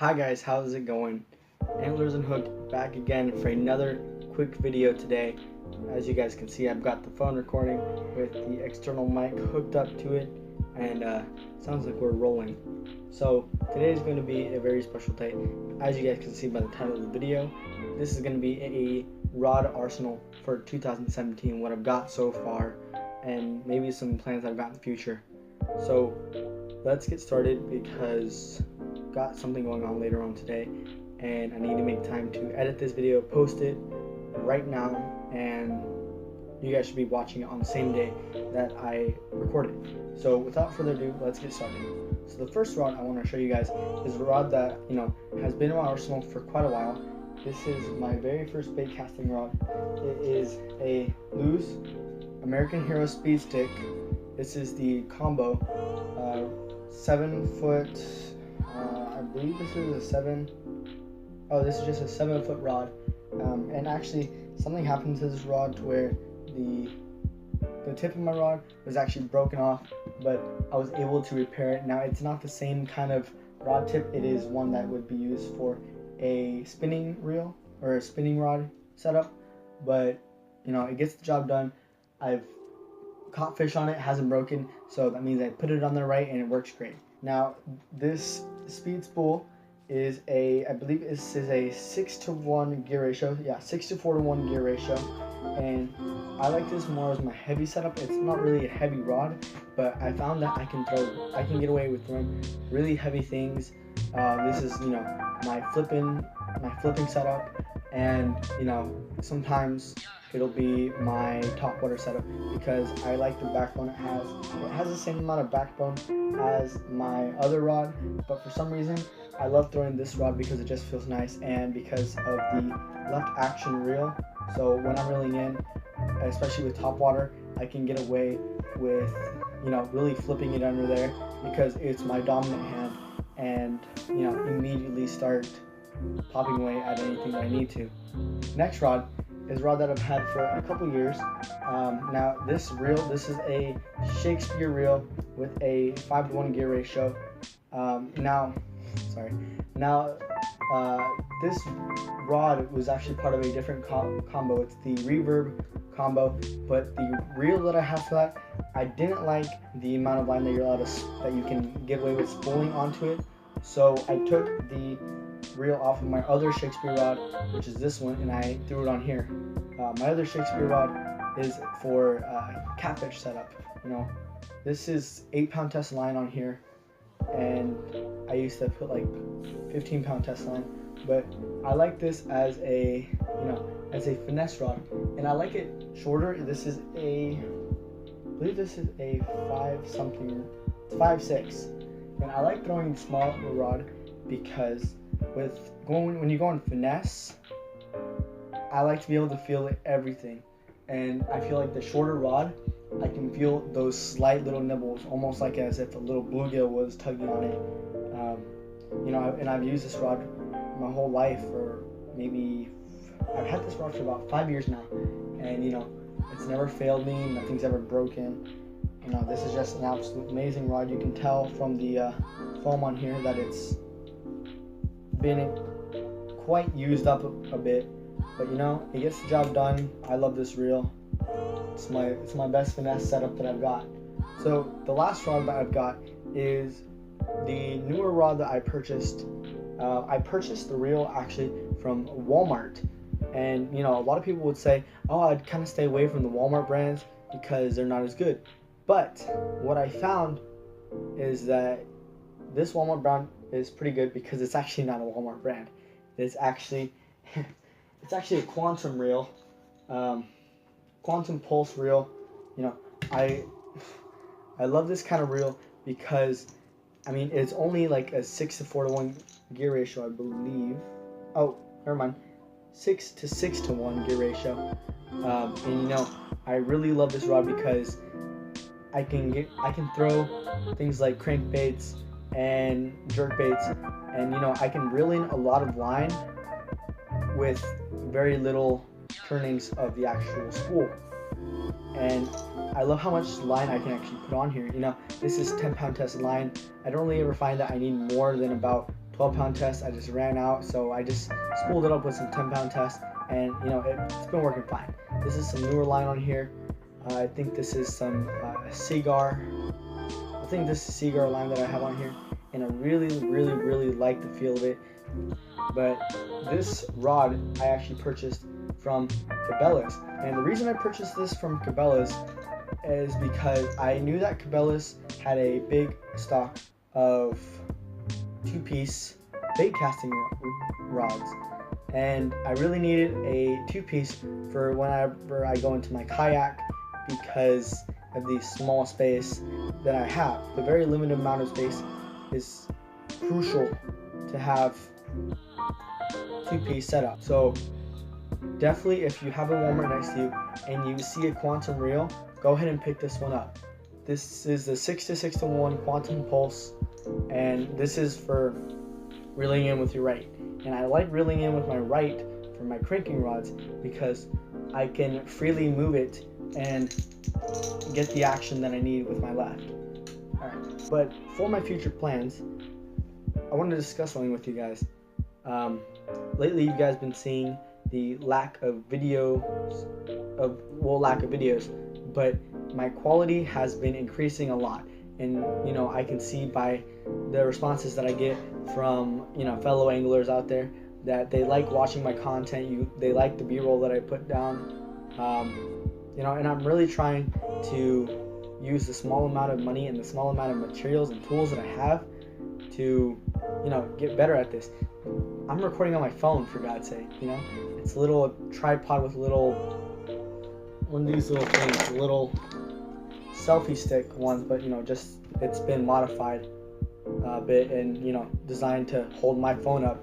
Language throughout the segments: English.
Hi guys, how's it going? Antlers and Hook back again for another quick video today. As you guys can see, I've got the phone recording with the external mic hooked up to it, and sounds like we're rolling. So today is going to be a very special day. As you guys can see by the title of the video, this is going to be a rod arsenal for 2017, what I've got so far, and maybe some plans I've got in the future. So let's get started because got something going on later on today and I need to make time to edit this video, post it right now, and you guys should be watching it on the same day that I recorded. So without further ado, let's get started. So the first rod I want to show you guys is a rod that has been in my arsenal for quite a while. This is my very first bait casting rod. It is a loose American Hero speed stick. This is the combo 7 foot. I believe this is this is just a 7 foot rod, and actually something happened to this rod to where the tip of my rod was actually broken off, but I was able to repair it. Now it's not the same kind of rod tip. It is one that would be used for a spinning reel or a spinning rod setup, but it gets the job done. I've caught fish on it, hasn't broken, so that means I put it on there right and it works great. Now this speed spool is I believe this is a 6-to-1 gear ratio. Yeah, 6-to-4-to-1 gear ratio, and I like this more as my heavy setup. It's not really a heavy rod, but I found that I can get away with throwing really heavy things. This is my flipping setup, and sometimes it'll be my top water setup because I like the backbone it has. It has the same amount of backbone as my other rod, but for some reason I love throwing this rod because it just feels nice, and because of the left action reel. So when I'm reeling in, especially with top water, I can get away with really flipping it under there because it's my dominant hand, and immediately start popping away at anything that I need to. Next rod is a rod that I've had for a couple years. Now this is a Shakespeare reel with a 5-to-1 gear ratio. This rod was actually part of a different combo. It's the Reverb combo, but the reel that I have for that, I didn't like the amount of line that you can get away with spooling onto it. So I took the reel off of my other Shakespeare rod, which is this one, and I threw it on here. My other Shakespeare rod is for catfish setup. This is 8-pound test line on here, and I used to put like 15-pound test line, but I like this as a finesse rod, and I like it shorter. I believe this is a 5.6, and I like throwing small rod because when you go on finesse, I like to be able to feel everything, and I feel like the shorter rod, I can feel those slight little nibbles, almost like as if a little bluegill was tugging on it. And I've used this rod my whole life I've had this rod for about 5 years now, and it's never failed me. Nothing's ever broken. This is just an absolute amazing rod. You can tell from the foam on here that it's been quite used up a bit, but it gets the job done. I love this reel. It's my best finesse setup that I've got. So the last rod that I've got is the newer rod that I purchased. I purchased the reel actually from Walmart, and a lot of people would say, oh, I'd kind of stay away from the Walmart brands because they're not as good. But what I found is that this Walmart brand is pretty good because it's actually not a Walmart brand. It's actually a Quantum reel, Quantum Pulse reel. I love this kind of reel because it's only like a 6-to-4-to-1 gear ratio, I believe. Oh, never mind, 6-to-6-to-1 gear ratio. And I really love this rod because I can throw things like crankbaits and jerk baits, and I can reel in a lot of line with very little turnings of the actual spool. And I love how much line I can actually put on here. This is 10-pound test line. I don't really ever find that I need more than about 12-pound test. I just ran out, so I just spooled it up with some 10-pound tests, and it's been working fine. This is some newer line on here. I think this is some Seaguar. I think this is Seaguar line that I have on here, and I really like the feel of it. But this rod I actually purchased from Cabela's, and the reason I purchased this from Cabela's is because I knew that Cabela's had a big stock of 2-piece bait casting rods, and I really needed a 2-piece for whenever I go into my kayak because of the small space that I have. The very limited amount of space is crucial to have 2-piece setup. So definitely, if you have a Walmart next to you and you see a Quantum reel, go ahead and pick this one up. This is the 6-to-6-to-1 Quantum Pulse, and this is for reeling in with your right. And I like reeling in with my right for my cranking rods because I can freely move it and get the action that I need with my left. Alright, but for my future plans, I want to discuss something with you guys. Lately, you guys been seeing the lack of videos, but my quality has been increasing a lot, and I can see by the responses that I get from fellow anglers out there that they like watching my content. They like the B-roll that I put down, and I'm really trying to use the small amount of money and the small amount of materials and tools that I have to get better at this. I'm recording on my phone, for God's sake. It's a little tripod with one of these little things, a little selfie stick one, but just it's been modified a bit and designed to hold my phone up,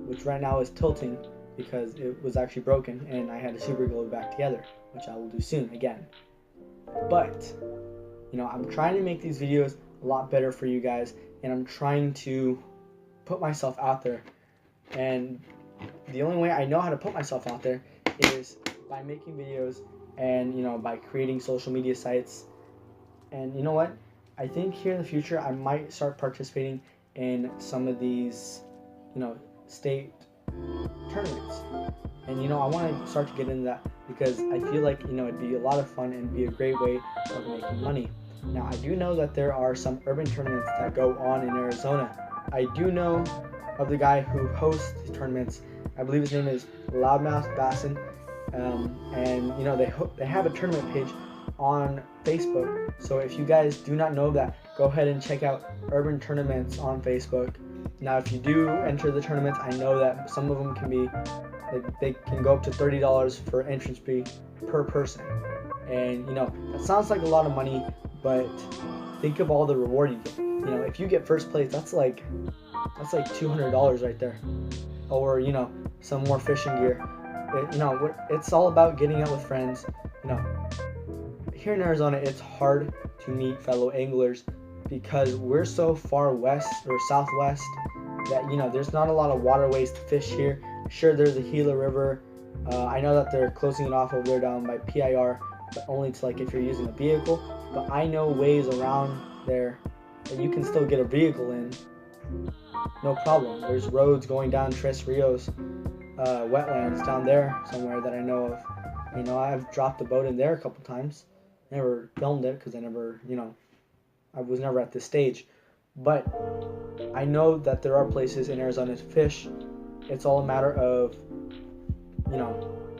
which right now is tilting because it was actually broken and I had to super glue it back together, which I will do soon again. But I'm trying to make these videos a lot better for you guys, and I'm trying to put myself out there, and the only way I know how to put myself out there is by making videos and by creating social media sites. And you know what, I think here in the future I might start participating in some of these state tournaments, and I want to start to get into that because I feel like it'd be a lot of fun and be a great way of making money. Now, I do know that there are some urban tournaments that go on in Arizona. I do know of the guy who hosts these tournaments. I believe his name is Loudmouth Bassin, and they have a tournament page on Facebook. So if you guys do not know that, go ahead and check out Urban Tournaments on Facebook. Now, if you do enter the tournaments, I know that some of them can be they can go up to $30 for entrance fee per person, and that sounds like a lot of money, but think of all the reward you get. If you get first place, that's like $200 right there, or some more fishing gear. It's all about getting out with friends. Here in Arizona, it's hard to meet fellow anglers because we're so far west or southwest that there's not a lot of waterways to fish here. Sure, there's the Gila River. I know that they're closing it off over there down by PIR, but only to if you're using a vehicle. But I know ways around there that you can still get a vehicle in, no problem. There's roads going down Tres Rios wetlands down there somewhere that I know of. I've dropped the boat in there a couple times. Never filmed it because I was never at this stage. But I know that there are places in Arizona to fish. It's all a matter of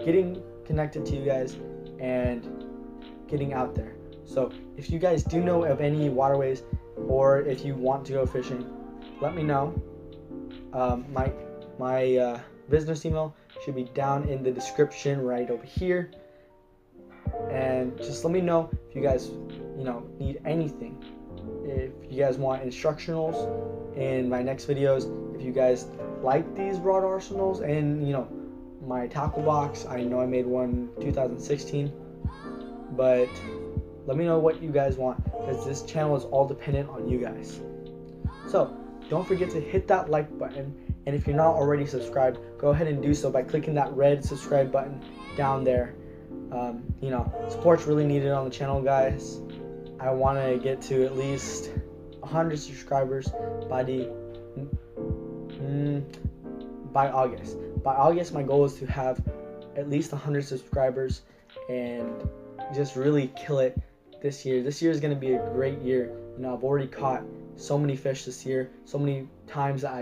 getting connected to you guys and getting out there. So if you guys do know of any waterways, or if you want to go fishing, let me know. My business email should be down in the description right over here, and just let me know if you guys need anything. If you guys want instructionals in my next videos, if you guys like these rod arsenals and my tackle box. I know I made one 2016, but let me know what you guys want, because this channel is all dependent on you guys. So don't forget to hit that like button, and if you're not already subscribed, go ahead and do so by clicking that red subscribe button down there. Support's really needed on the channel, guys. I want to get to at least 100 subscribers by the By August. By August, my goal is to have at least 100 subscribers and just really kill it this year. This year is going to be a great year. I've already caught so many fish this year, so many times that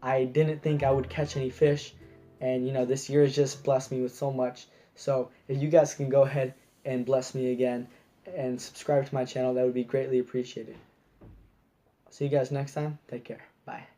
I didn't think I would catch any fish, and this year has just blessed me with so much. So if you guys can go ahead and bless me again and subscribe to my channel, that would be greatly appreciated. See you guys next time. Take care. Bye.